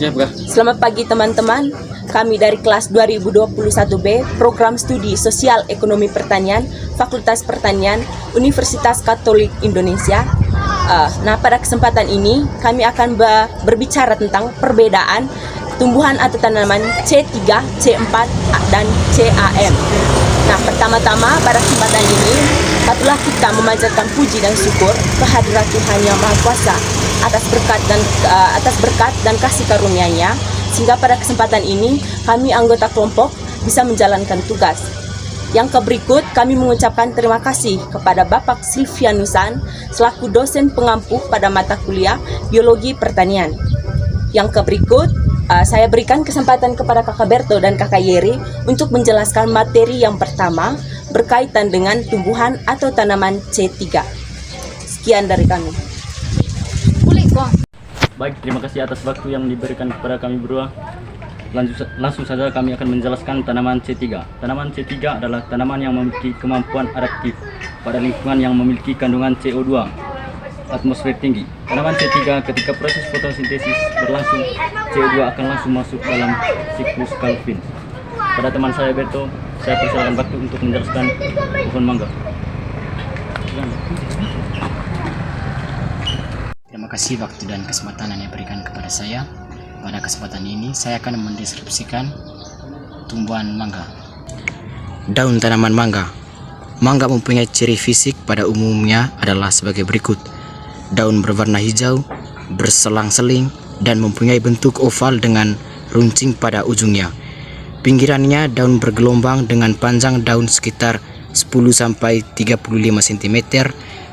Siap, Kak. Selamat pagi teman-teman. Kami dari kelas 2021B, Program Studi Sosial Ekonomi Pertanian, Fakultas Pertanian, Universitas Katolik Indonesia. Nah, pada kesempatan ini kami akan berbicara tentang perbedaan tumbuhan atau tanaman C3, C4, dan CAM. Nah, pertama-tama pada kesempatan ini, patutlah kita memanjatkan puji dan syukur kehadirat Tuhan Yang Maha Kuasa atas berkat dan kasih karunia-Nya, sehingga pada kesempatan ini kami anggota kelompok bisa menjalankan tugas. Yang berikut kami mengucapkan terima kasih kepada Bapak Silvianusan selaku dosen pengampu pada mata kuliah Biologi Pertanian. Yang berikut saya berikan kesempatan kepada Kakak Berto dan Kakak Yeri untuk menjelaskan materi yang pertama berkaitan dengan tumbuhan atau tanaman C3. Sekian dari kami. Baik, terima kasih atas waktu yang diberikan kepada kami berdua. Langsung saja kami akan menjelaskan tanaman C3. Tanaman C3 adalah tanaman yang memiliki kemampuan adaptif pada lingkungan yang memiliki kandungan CO2 atmosfer tinggi. Tanaman C3 ketika proses fotosintesis berlangsung, CO2 akan langsung masuk dalam siklus Calvin. Pada teman saya Berto, saya persilakan waktu untuk menjelaskan pohon mangga. Terima kasih waktu dan kesempatan yang diberikan kepada saya. Pada kesempatan ini saya akan mendeskripsikan tumbuhan mangga. Daun tanaman mangga. Mangga mempunyai ciri fisik pada umumnya adalah sebagai berikut. Daun berwarna hijau, berselang-seling, dan mempunyai bentuk oval dengan runcing pada ujungnya. Pinggirannya daun bergelombang dengan panjang daun sekitar 10-35 cm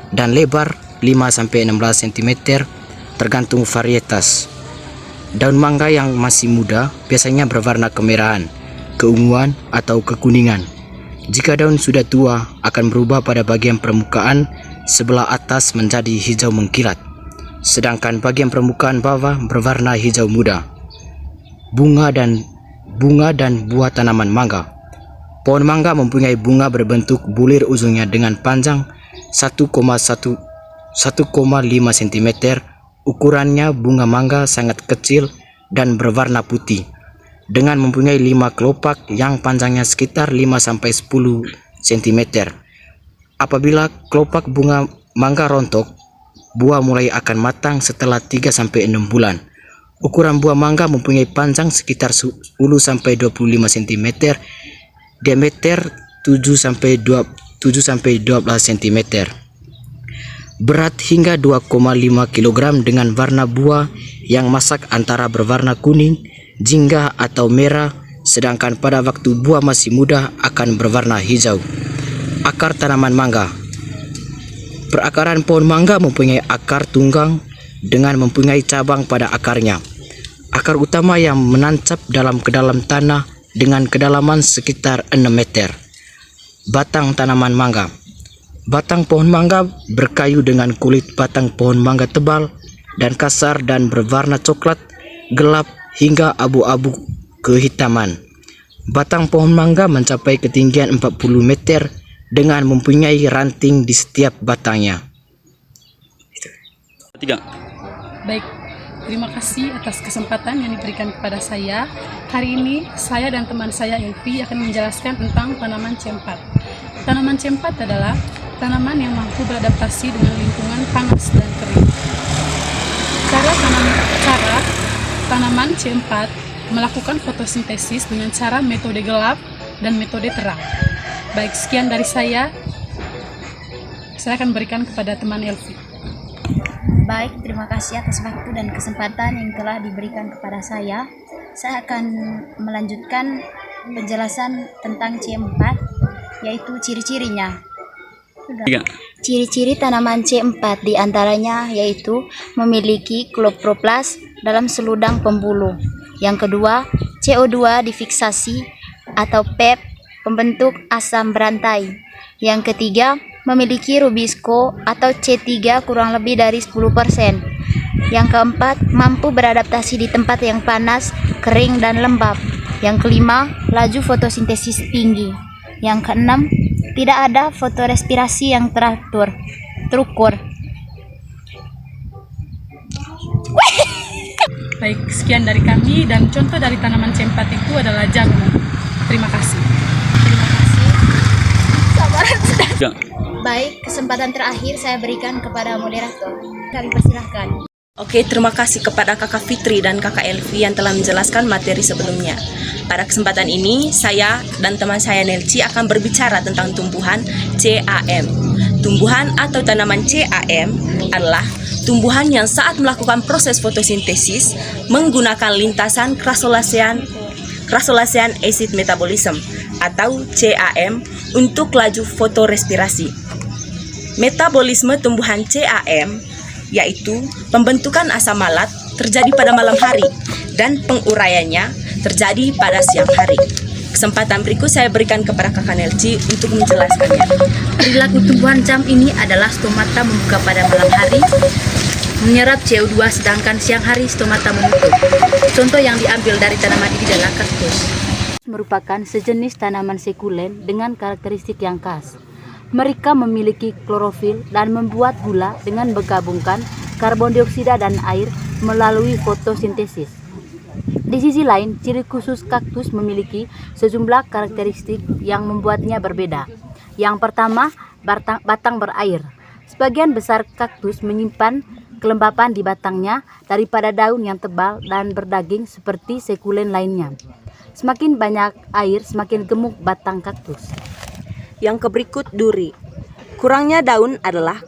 dan lebar 5-16 cm tergantung varietas. Daun mangga yang masih muda biasanya berwarna kemerahan, keunguan, atau kekuningan. Jika daun sudah tua, akan berubah pada bagian permukaan sebelah atas menjadi hijau mengkilat, sedangkan bagian permukaan bawah berwarna hijau muda. Bunga dan buah tanaman mangga. Pohon mangga mempunyai bunga berbentuk bulir ujungnya dengan panjang 1,5 cm. Ukurannya bunga mangga sangat kecil dan berwarna putih, dengan mempunyai 5 kelopak yang panjangnya sekitar 5-10 cm. Apabila kelopak bunga mangga rontok, buah mulai akan matang setelah 3-6 bulan. Ukuran buah mangga mempunyai panjang sekitar 10-25 cm, diameter 7-12 cm. Berat hingga 2,5 kg dengan warna buah yang masak antara berwarna kuning, jingga atau merah, sedangkan pada waktu buah masih muda akan berwarna hijau. Akar tanaman mangga. Perakaran pohon mangga mempunyai akar tunggang dengan mempunyai cabang pada akarnya. Akar utama yang menancap ke dalam tanah dengan kedalaman sekitar 6 meter. Batang tanaman mangga. Batang pohon mangga berkayu dengan kulit batang pohon mangga tebal dan kasar dan berwarna coklat, gelap hingga abu-abu kehitaman. Batang pohon mangga mencapai ketinggian 40 meter dengan mempunyai ranting di setiap batangnya. Tiga. Baik, terima kasih atas kesempatan yang diberikan kepada saya. Hari ini saya dan teman saya Elvi akan menjelaskan tentang tanaman C4. Tanaman C4 adalah tanaman yang mampu beradaptasi dengan lingkungan panas dan kering. Cara tanaman C4 melakukan fotosintesis dengan cara metode gelap dan metode terang. Baik, sekian dari saya akan berikan kepada teman Elvi. Baik, terima kasih atas waktu dan kesempatan yang telah diberikan kepada saya. Saya akan melanjutkan penjelasan tentang C4, yaitu ciri-cirinya. Ciri-ciri tanaman C4 diantaranya yaitu memiliki kloroplas dalam seludang pembuluh. Yang kedua, CO2 difiksasi atau PEP, pembentuk asam berantai. Yang ketiga, memiliki rubisco atau C3 kurang lebih dari 10%. Yang keempat, mampu beradaptasi di tempat yang panas, kering, dan lembab. Yang kelima, laju fotosintesis tinggi. Yang keenam, tidak ada fotorespirasi yang terukur. Baik, sekian dari kami, dan contoh dari tanaman cempat itu adalah jagung. Terima kasih. Ya. Baik, kesempatan terakhir saya berikan kepada moderator. Kami persilahkan. Oke, terima kasih kepada Kakak Fitri dan Kakak Elvi yang telah menjelaskan materi sebelumnya. Pada kesempatan ini, saya dan teman saya Nelci akan berbicara tentang tumbuhan CAM. Tumbuhan atau tanaman CAM adalah tumbuhan yang saat melakukan proses fotosintesis menggunakan lintasan crassulacean acid metabolism atau CAM untuk laju fotorespirasi. Metabolisme tumbuhan CAM yaitu pembentukan asam malat terjadi pada malam hari dan penguraiannya terjadi pada siang hari. Kesempatan berikut saya berikan kepada Kakak Nelci untuk menjelaskannya. Perilaku tumbuhan CAM ini adalah stomata membuka pada malam hari, menyerap CO2, sedangkan siang hari stomata menutup. Contoh yang diambil dari tanaman ini adalah kaktus. Merupakan sejenis tanaman sekulen dengan karakteristik yang khas. Mereka memiliki klorofil dan membuat gula dengan menggabungkan karbon dioksida dan air melalui fotosintesis. Di sisi lain, ciri khusus kaktus memiliki sejumlah karakteristik yang membuatnya berbeda. Yang pertama, batang berair. Sebagian besar kaktus menyimpan kelembapan di batangnya daripada daun yang tebal dan berdaging seperti sekulen lainnya. Semakin banyak air, semakin gemuk batang kaktus. Yang berikut duri. Kurangnya daun adalah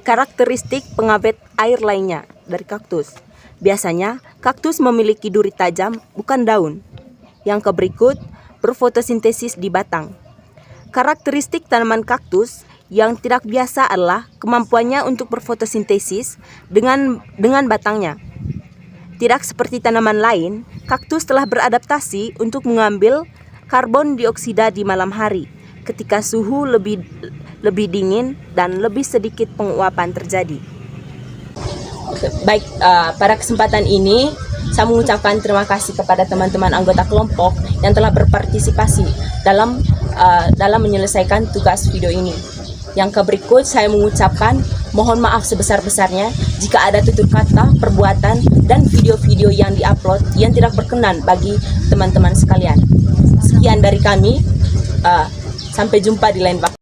karakteristik pengawet air lainnya dari kaktus. Biasanya, kaktus memiliki duri tajam, bukan daun. Yang berikut, berfotosintesis di batang. Karakteristik tanaman kaktus yang tidak biasa adalah kemampuannya untuk berfotosintesis dengan batangnya. Tidak seperti tanaman lain, kaktus telah beradaptasi untuk mengambil karbon dioksida di malam hari ketika suhu lebih dingin dan lebih sedikit penguapan terjadi. Baik, pada kesempatan ini saya mengucapkan terima kasih kepada teman-teman anggota kelompok yang telah berpartisipasi dalam menyelesaikan tugas video ini. Yang berikut saya mengucapkan mohon maaf sebesar-besarnya jika ada tutur kata, perbuatan, dan video-video yang diupload yang tidak berkenan bagi teman-teman sekalian. Sekian dari kami, sampai jumpa di lain waktu.